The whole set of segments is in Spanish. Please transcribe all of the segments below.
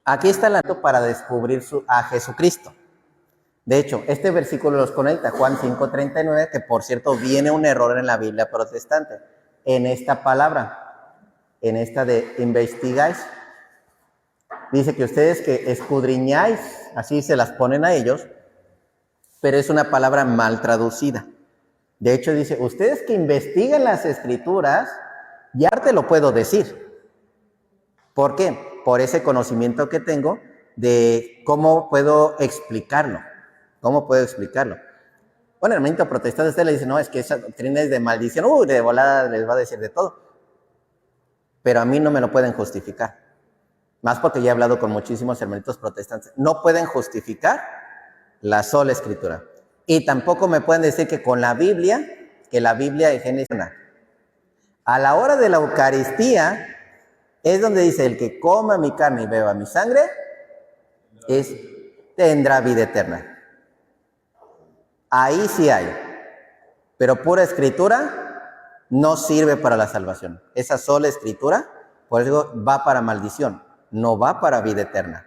Aquí está el antídoto para descubrir a Jesucristo. De hecho, este versículo los conecta, Juan 5:39, que por cierto viene un error en la Biblia protestante, en esta palabra, en esta de investigáis. Dice que ustedes que escudriñáis, así se las ponen a ellos, pero es una palabra mal traducida. De hecho dice, ustedes que investigan las escrituras, ya te lo puedo decir. ¿Por qué? Por ese conocimiento que tengo de cómo puedo explicarlo. ¿Cómo puedo explicarlo? Bueno, el movimiento protestante usted le dice, no, es que esa doctrina es de maldición, de volada les va a decir de todo. Pero a mí no me lo pueden justificar. Más porque ya he hablado con muchísimos hermanitos protestantes. No pueden justificar la sola escritura. Y tampoco me pueden decir que con la Biblia, que la Biblia de Génesis. A la hora de la Eucaristía, es donde dice, el que coma mi carne y beba mi sangre, tendrá vida eterna. Ahí sí hay. Pero pura escritura no sirve para la salvación. Esa sola escritura, por eso va para maldición, no va para vida eterna.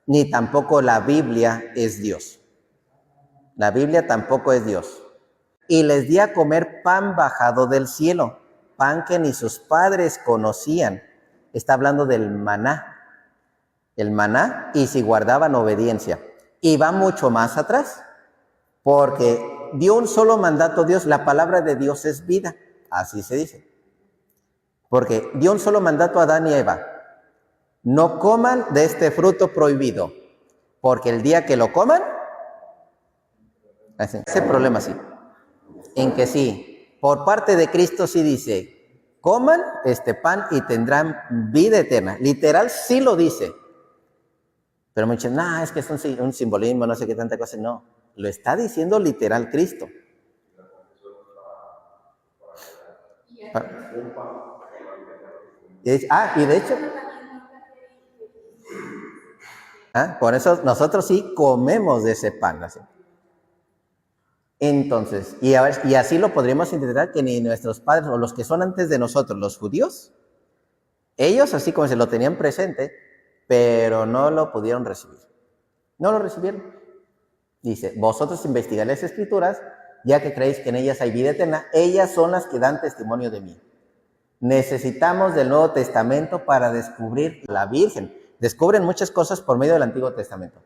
Ni tampoco la Biblia es Dios. La Biblia tampoco es Dios. Y les di a comer pan bajado del cielo, pan que ni sus padres conocían. Está hablando del maná. El maná, y si guardaban obediencia. Y va mucho más atrás, porque dio un solo mandato Dios. La palabra de Dios es vida, así se dice. Porque dio un solo mandato a Adán y Eva. No coman de este fruto prohibido, porque el día que lo coman, ese problema sí, en que sí, por parte de Cristo sí dice, coman este pan y tendrán vida eterna. Literal sí lo dice. Pero me dicen, no, es que es un simbolismo, no sé qué tanta cosa. No, lo está diciendo literal Cristo. Y de hecho, por eso nosotros sí comemos de ese pan. Así. Entonces, y así lo podríamos interpretar que ni nuestros padres o los que son antes de nosotros, los judíos, ellos así como se lo tenían presente, pero no lo pudieron recibir. No lo recibieron. Dice, vosotros investigáis las escrituras, ya que creéis que en ellas hay vida eterna, ellas son las que dan testimonio de mí. Necesitamos del Nuevo Testamento para descubrir la Virgen. Descubren muchas cosas por medio del Antiguo Testamento.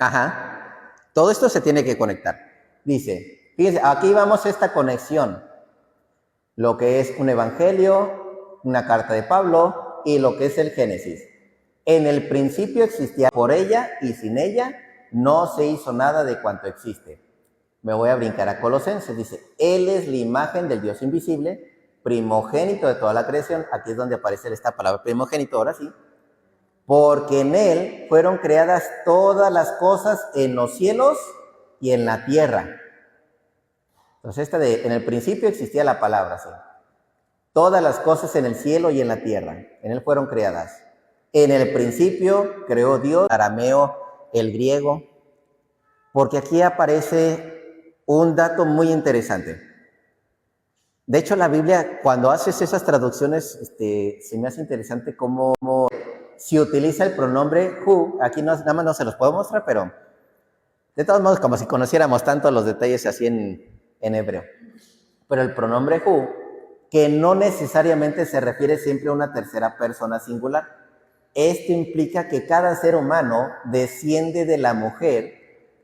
Ajá. Todo esto se tiene que conectar. Dice, fíjense, aquí vamos a esta conexión. Lo que es un evangelio, una carta de Pablo y lo que es el Génesis. En el principio existía, por ella y sin ella no se hizo nada de cuanto existe. Me voy a brincar a Colosenses, dice, Él es la imagen del Dios invisible, primogénito de toda la creación. Aquí es donde aparece esta palabra primogénito, ahora sí. Porque en Él fueron creadas todas las cosas en los cielos y en la tierra. Entonces en el principio existía la palabra, ¿sí? Todas las cosas en el cielo y en la tierra, en Él fueron creadas. En el principio creó Dios, el arameo, el griego, porque aquí aparece un dato muy interesante. De hecho, la Biblia, cuando haces esas traducciones, se me hace interesante cómo si utiliza el pronombre who. Aquí nada más no se los puedo mostrar, pero de todos modos, como si conociéramos tanto los detalles así en hebreo. Pero el pronombre who, que no necesariamente se refiere siempre a una tercera persona singular. Esto implica que cada ser humano desciende de la mujer,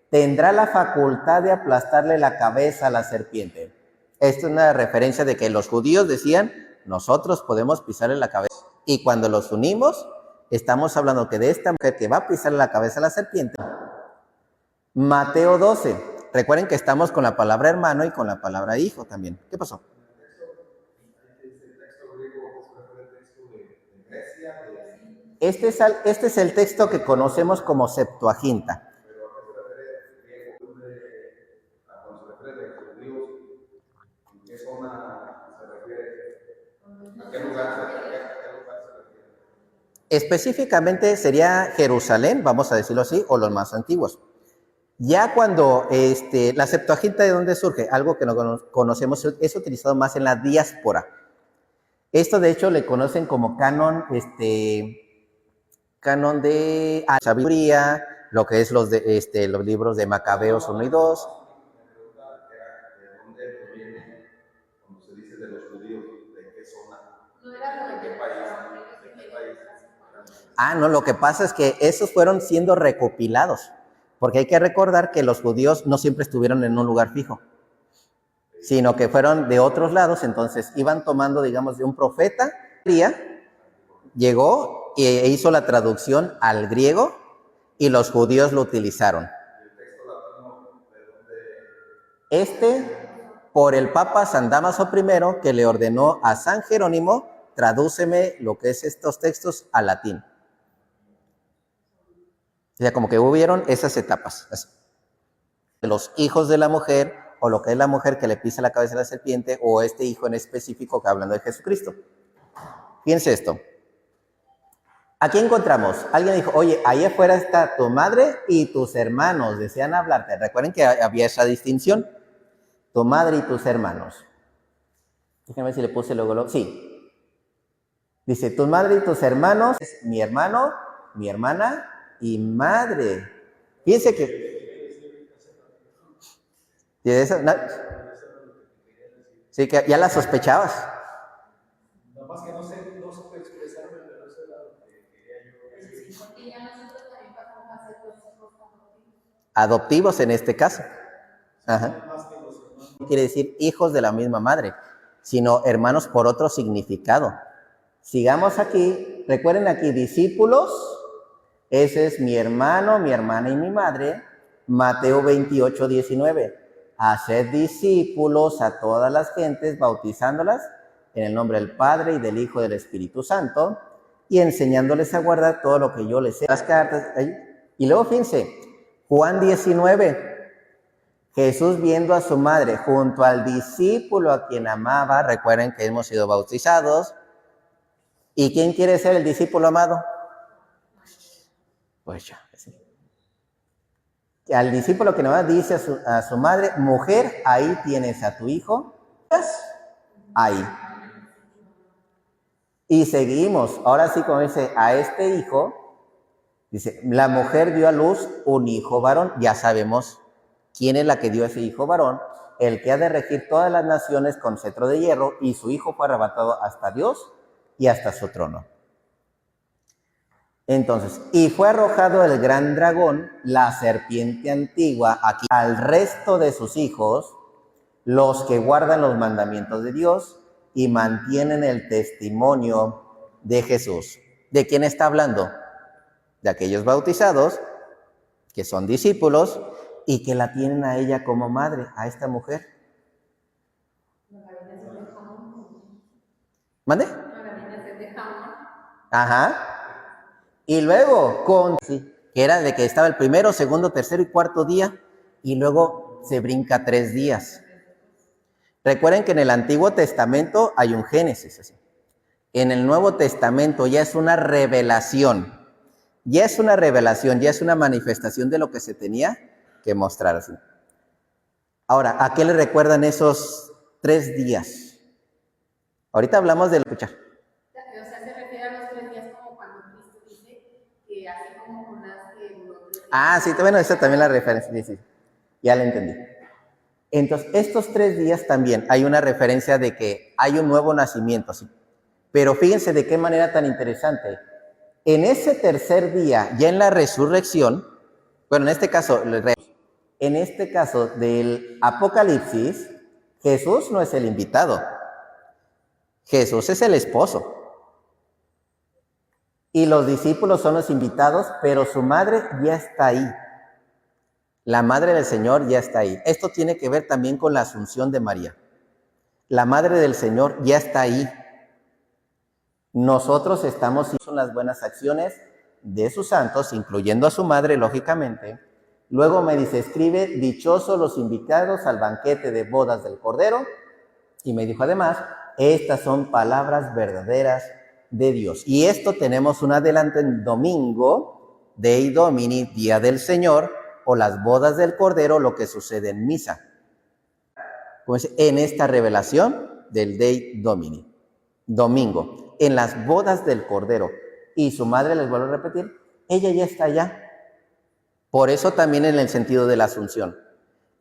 tendrá la facultad de aplastarle la cabeza a la serpiente. Esto es una referencia de que los judíos decían, nosotros podemos pisarle la cabeza. Y cuando los unimos, estamos hablando que de esta mujer que va a pisarle la cabeza a la serpiente. Mateo 12. Recuerden que estamos con la palabra hermano y con la palabra hijo también. ¿Qué pasó? Este es el texto que conocemos como Septuaginta. Específicamente sería Jerusalén, vamos a decirlo así, o los más antiguos. Ya cuando la Septuaginta, ¿de dónde surge? Algo que no conocemos, es utilizado más en la diáspora. Esto de hecho le conocen como canon, canon de sabiduría, lo que es los libros de Macabeos 1 y 2. No, lo que pasa es que esos fueron siendo recopilados, porque hay que recordar que los judíos no siempre estuvieron en un lugar fijo, sino que fueron de otros lados, entonces iban tomando, digamos, de un profeta, llegó e hizo la traducción al griego y los judíos lo utilizaron. Por el Papa San Dámaso I, que le ordenó a San Jerónimo, tradúceme lo que es estos textos al latín. O sea, como que hubieron esas etapas. Así. Los hijos de la mujer, o lo que es la mujer que le pisa la cabeza a la serpiente, o este hijo en específico que hablando de Jesucristo. Fíjense esto. Aquí encontramos, alguien dijo, oye, ahí afuera está tu madre y tus hermanos, desean hablarte. Recuerden que había esa distinción, tu madre y tus hermanos. Déjenme ver si le puse luego, sí. Dice, tu madre y tus hermanos, mi hermano, mi hermana y madre. Fíjense que... Sí, que ya la sospechabas. Nada más que no supe expresarme, pero eso era lo que quería yo. Porque ya nosotros también pasamos a ser los hijos adoptivos en este caso. Ajá. No quiere decir hijos de la misma madre, sino hermanos por otro significado. Sigamos aquí, recuerden aquí, discípulos, ese es mi hermano, mi hermana y mi madre. Mateo 28, 19. Haced discípulos a todas las gentes, bautizándolas en el nombre del Padre y del Hijo y del Espíritu Santo, y enseñándoles a guardar todo lo que yo les he. Las cartas. Y luego fíjense, Juan 19. Jesús viendo a su madre junto al discípulo a quien amaba, recuerden que hemos sido bautizados. ¿Y quién quiere ser el discípulo amado? Pues ya. Al discípulo que amaba dice a su madre, mujer, ahí tienes a tu hijo. Ahí. Y seguimos. Ahora sí, como dice, a este hijo, dice, la mujer dio a luz un hijo varón. Ya sabemos quién es la que dio ese hijo varón, el que ha de regir todas las naciones con cetro de hierro, y su hijo fue arrebatado hasta Dios y hasta su trono. Entonces, y fue arrojado el gran dragón, la serpiente antigua, aquí al resto de sus hijos, los que guardan los mandamientos de Dios y mantienen el testimonio de Jesús. ¿De quién está hablando? De aquellos bautizados, que son discípulos, y que la tienen a ella como madre, a esta mujer. ¿Mande? Ajá. Y luego, que era de que estaba el primero, segundo, tercero y cuarto día, y luego se brinca 3 días. Recuerden que en el Antiguo Testamento hay un Génesis, así. En el Nuevo Testamento ya es una revelación. Ya es una revelación, ya es una manifestación de lo que se tenía que mostrar así. Ahora, ¿a qué le recuerdan esos 3 días? Ahorita hablamos de escuchar. O sea, se refiere a los 3 días como cuando Cristo dice que así como Jonás que... Sí, bueno, esa también la referencia, sí, ya la entendí. Entonces, estos 3 días también hay una referencia de que hay un nuevo nacimiento, ¿sí? Pero fíjense de qué manera tan interesante. En ese tercer día, ya en la resurrección, bueno, en este caso del Apocalipsis, Jesús no es el invitado. Jesús es el esposo. Y los discípulos son los invitados, pero su madre ya está ahí. La madre del Señor ya está ahí. Esto tiene que ver también con la asunción de María. La madre del Señor ya está ahí. Nosotros estamos en las buenas acciones de sus santos, incluyendo a su madre, lógicamente. Luego me dice, escribe, dichosos los invitados al banquete de bodas del Cordero. Y me dijo además, estas son palabras verdaderas de Dios. Y esto tenemos un adelanto en domingo, Dei Domini, Día del Señor, o las bodas del Cordero, lo que sucede en misa. Como dice, en esta revelación del Dei Domini, domingo, en las bodas del Cordero. Y su madre, les vuelvo a repetir, ella ya está allá. Por eso también en el sentido de la Asunción.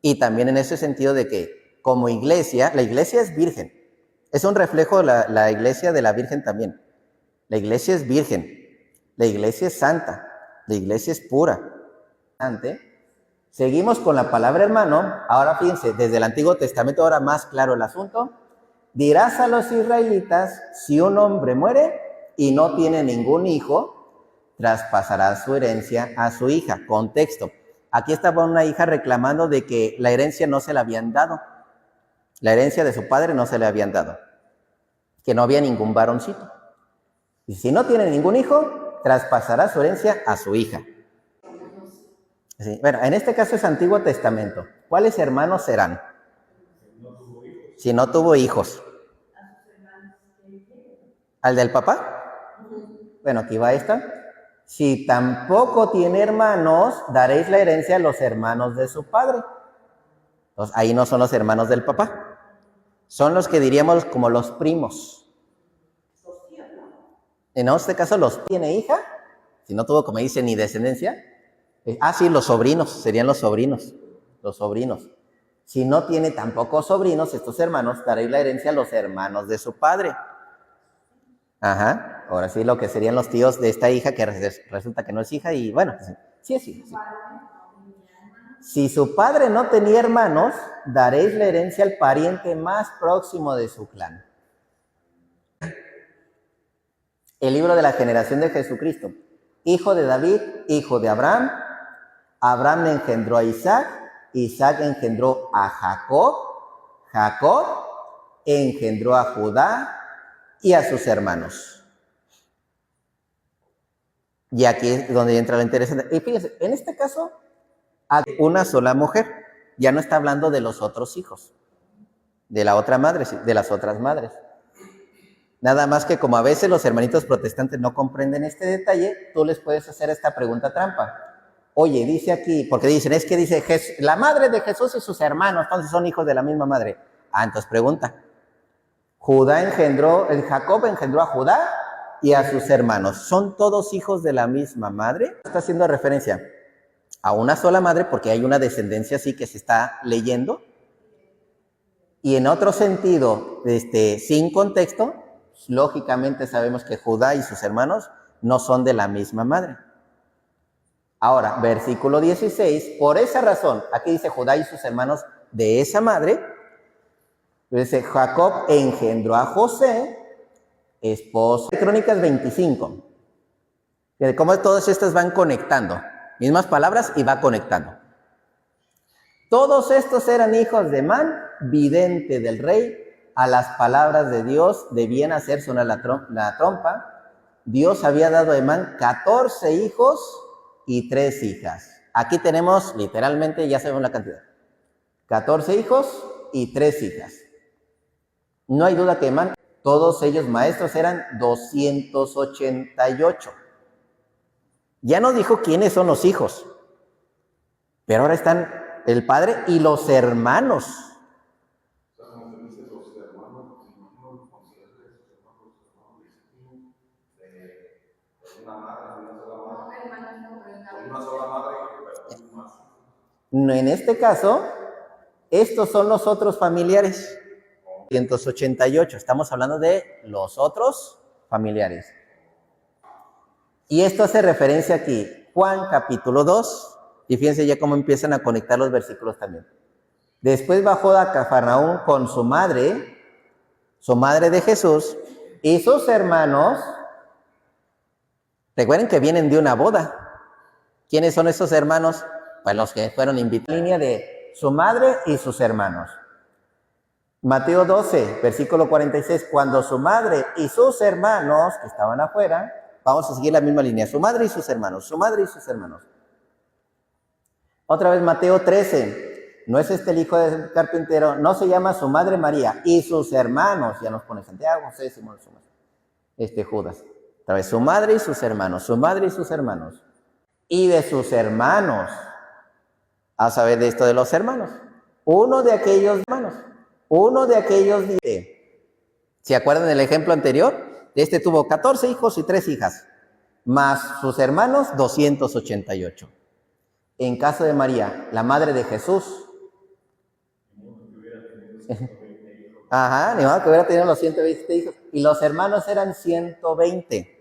Y también en ese sentido de que como iglesia, la iglesia es virgen. Es un reflejo de la iglesia de la Virgen también. La iglesia es virgen. La iglesia es santa. La iglesia es pura. Seguimos con la palabra hermano. Ahora fíjense, desde el Antiguo Testamento, ahora más claro el asunto. Dirás a los israelitas, si un hombre muere y no tiene ningún hijo, traspasará su herencia a su hija. Contexto. Aquí estaba una hija reclamando de que la herencia no se la habían dado. La herencia de su padre no se le habían dado. Que no había ningún varoncito. Y si no tiene ningún hijo, traspasará su herencia a su hija. Sí, bueno, en este caso es Antiguo Testamento. ¿Cuáles hermanos serán? Si no tuvo hijos. ¿Al del papá? Bueno, aquí va esta. Si tampoco tiene hermanos, daréis la herencia a los hermanos de su padre. Entonces, ahí no son los hermanos del papá. Son los que diríamos como los primos. En este caso, los tiene hija. Si no tuvo, como dice, ni descendencia. Sí, los sobrinos, serían los sobrinos. Los sobrinos. Si no tiene tampoco sobrinos, estos hermanos, daréis la herencia a los hermanos de su padre. Ajá, ahora sí, lo que serían los tíos de esta hija, que resulta que no es hija, y bueno, sí es hija. Sí. Si su padre no tenía hermanos, daréis la herencia al pariente más próximo de su clan. El libro de la generación de Jesucristo. Hijo de David, hijo de Abraham. Abraham engendró a Isaac. Isaac engendró a Jacob. Jacob engendró a Judá y a sus hermanos. Y aquí es donde entra lo interesante. Y fíjense, en este caso, hay una sola mujer. Ya no está hablando de los otros hijos, de la otra madre, de las otras madres. Nada más que como a veces los hermanitos protestantes no comprenden este detalle, tú les puedes hacer esta pregunta trampa. Oye, dice aquí, porque dicen, es que dice, la madre de Jesús y sus hermanos, entonces son hijos de la misma madre. Entonces pregunta. Jacob engendró a Judá y a sus hermanos. ¿Son todos hijos de la misma madre? Está haciendo referencia a una sola madre porque hay una descendencia así que se está leyendo. Y en otro sentido, sin contexto, lógicamente sabemos que Judá y sus hermanos no son de la misma madre. Ahora, versículo 16, por esa razón, aquí dice Judá y sus hermanos de esa madre. Dice, Jacob engendró a José, esposo. Crónicas 25. Cómo todas estas van conectando. Mismas palabras y va conectando. Todos estos eran hijos de Man, vidente del rey. A las palabras de Dios debían hacer sonar la trompa. Dios había dado a Man 14 hijos y 3 hijas. Aquí tenemos, literalmente, ya sabemos la cantidad. 14 hijos y 3 hijas. No hay duda que Man, todos ellos maestros eran 288. Ya nos dijo quiénes son los hijos, pero ahora están el padre y los hermanos. En este caso, estos son los otros familiares. 288, estamos hablando de los otros familiares. Y esto hace referencia aquí, Juan capítulo 2, y fíjense ya cómo empiezan a conectar los versículos también. Después bajó a Cafarnaúm con su madre de Jesús, y sus hermanos. Recuerden que vienen de una boda. ¿Quiénes son esos hermanos? Pues los que fueron invitados. Línea de su madre y sus hermanos. Mateo 12, versículo 46, cuando su madre y sus hermanos, que estaban afuera, vamos a seguir la misma línea, su madre y sus hermanos, su madre y sus hermanos. Otra vez Mateo 13, no es el hijo del carpintero, no se llama su madre María, y sus hermanos, ya nos pone Santiago, José, Simón, Judas. Otra vez, su madre y sus hermanos, su madre y sus hermanos. Y de sus hermanos, a saber de esto de los hermanos. Uno de aquellos dice, ¿se acuerdan del ejemplo anterior? Este tuvo 14 hijos y 3 hijas, más sus hermanos 288. En caso de María, la madre de Jesús, ajá, ni modo que hubiera tenido los 120 hijos, y los hermanos eran 120.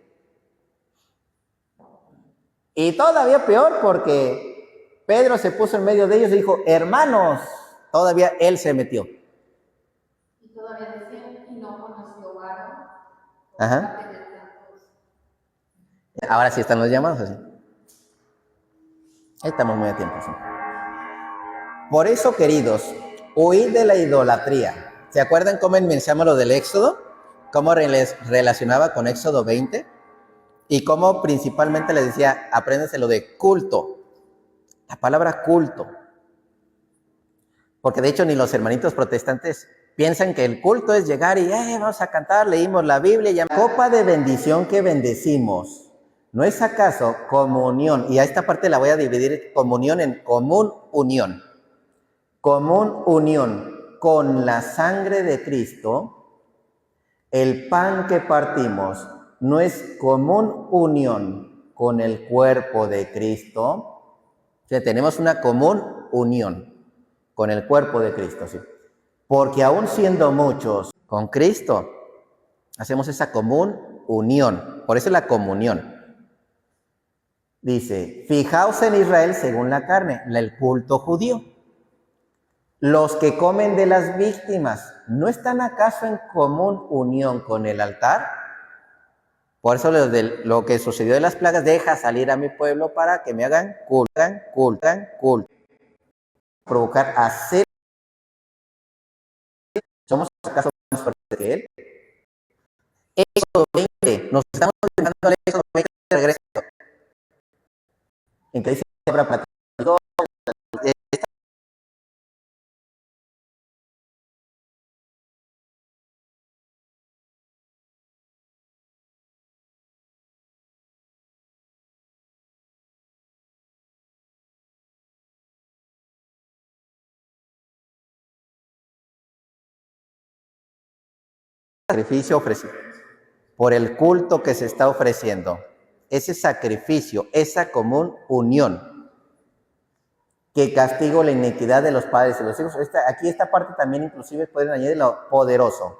Y todavía peor porque Pedro se puso en medio de ellos y dijo, hermanos, todavía él se metió. Y todavía decían, y no conoció varón. Ajá. Ahora sí están los llamados así. Ahí estamos muy a tiempo, sí. Por eso, queridos, huid de la idolatría. ¿Se acuerdan cómo mencionamos lo del Éxodo? ¿Cómo les relacionaba con Éxodo 20? Y cómo principalmente les decía, apréndanse lo de culto. La palabra culto. Porque de hecho ni los hermanitos protestantes piensan que el culto es llegar y vamos a cantar, leímos la Biblia. Y copa de bendición que bendecimos. ¿No es acaso comunión? Y a esta parte la voy a dividir comunión en común unión. Común unión con la sangre de Cristo. El pan que partimos no es común unión con el cuerpo de Cristo. O sea, tenemos una común unión con el cuerpo de Cristo, sí. Porque aún siendo muchos con Cristo, hacemos esa común unión. Por eso es la comunión. Dice, fijaos en Israel según la carne, el culto judío. Los que comen de las víctimas, ¿no están acaso en común unión con el altar? Por eso lo que sucedió de las plagas, deja salir a mi pueblo para que me hagan culto. Provocar hacer. ¿Somos acaso más fuertes que él? Éxodo 20, nos estamos llegando al Éxodo 20 de regreso. En que dice habrá platicado sacrificio ofrecido por el culto que se está ofreciendo. Ese sacrificio, esa común unión que castigo la iniquidad de los padres y los hijos. Aquí esta parte también inclusive pueden añadir lo poderoso.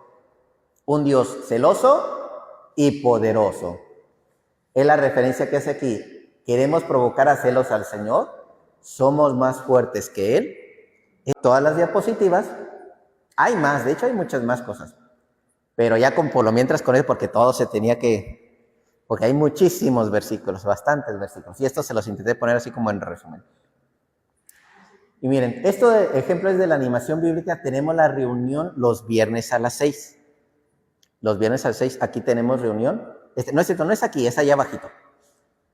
Un Dios celoso y poderoso. Es la referencia que hace aquí. ¿Queremos provocar a celos al Señor? ¿Somos más fuertes que Él? En todas las diapositivas hay más, de hecho hay muchas más cosas. Pero ya por lo mientras con él, porque todo se tenía que... Porque hay muchísimos versículos, bastantes versículos. Y esto se los intenté poner así como en resumen. Y miren, esto de ejemplos de la animación bíblica, tenemos la reunión los viernes a las 6. Los viernes a las 6, aquí tenemos reunión. No es cierto, no es aquí, es allá abajito.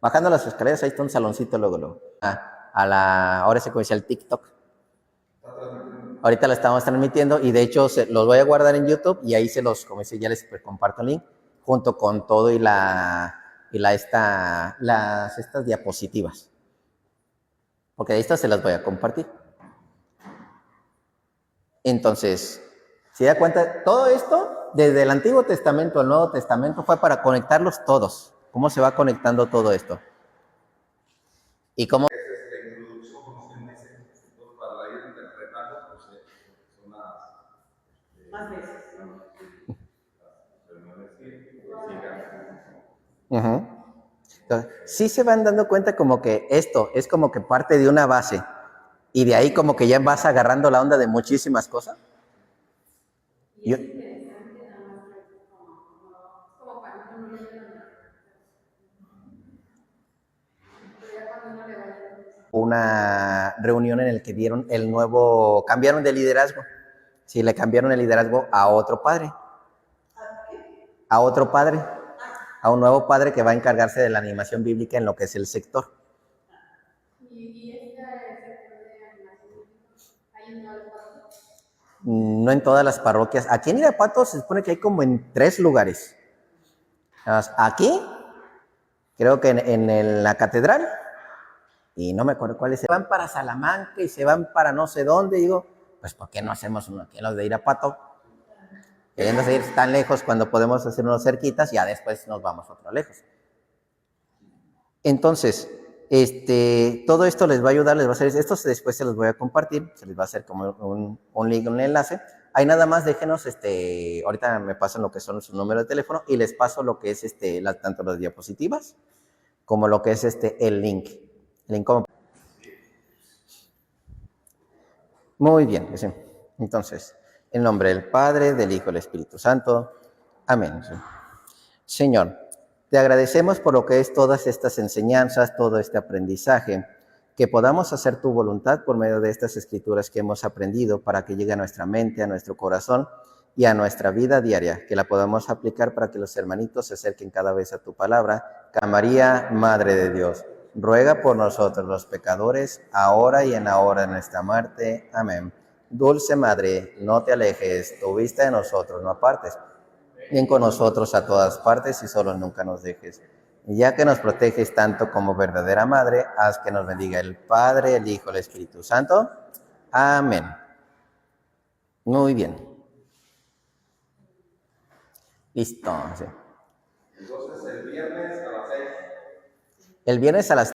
Bajando las escaleras, ahí está un saloncito luego. Ahora se conoce el TikTok. Ahorita lo estamos transmitiendo y de hecho los voy a guardar en YouTube y ahí como dice, ya les comparto el link junto con todo y estas diapositivas. Porque de estas se las voy a compartir. Entonces, ¿se da cuenta? Todo esto, desde el Antiguo Testamento al Nuevo Testamento, fue para conectarlos todos. ¿Cómo se va conectando todo esto? Y cómo... Más veces. Entonces, sí se van dando cuenta como que esto es como que parte de una base y de ahí como que ya vas agarrando la onda de muchísimas cosas. Y es interesante, nada más como para que uno le una reunión en la que dieron cambiaron de liderazgo. Sí, le cambiaron el liderazgo a otro padre. A otro padre. A un nuevo padre que va a encargarse de la animación bíblica en lo que es el sector. ¿Y esta sector de animación bíblica hay en todas las parroquias? No en todas las parroquias. Aquí en Irapuato se supone que hay como en 3 lugares. Aquí, creo que en la catedral y no me acuerdo cuáles, se van para Salamanca y se van para no sé dónde, digo, pues ¿por qué no hacemos uno aquí en los de Irapuato? Queriendo ir tan lejos cuando podemos hacer unos cerquitas, ya después nos vamos otro lejos. Entonces, todo esto les va a ayudar, les va a hacer, esto después se los voy a compartir, se les va a hacer como un link, un enlace. Ahí nada más déjenos, ahorita me pasan lo que son su número de teléfono y les paso lo que es tanto las diapositivas como lo que es el link. Muy bien, sí. Entonces, en nombre del Padre, del Hijo y del Espíritu Santo. Amén. Señor, te agradecemos por lo que es todas estas enseñanzas, todo este aprendizaje, que podamos hacer tu voluntad por medio de estas escrituras que hemos aprendido para que llegue a nuestra mente, a nuestro corazón y a nuestra vida diaria, que la podamos aplicar para que los hermanitos se acerquen cada vez a tu palabra. María, Madre de Dios, ruega por nosotros los pecadores, ahora y en la hora de nuestra muerte. Amén. Dulce Madre, no te alejes, tu vista de nosotros no apartes. Ven con nosotros a todas partes y solo nunca nos dejes. Y ya que nos proteges tanto como verdadera Madre, haz que nos bendiga el Padre, el Hijo, el Espíritu Santo. Amén. Muy bien. Listo. Sí. Entonces el viernes a las 6. El viernes a las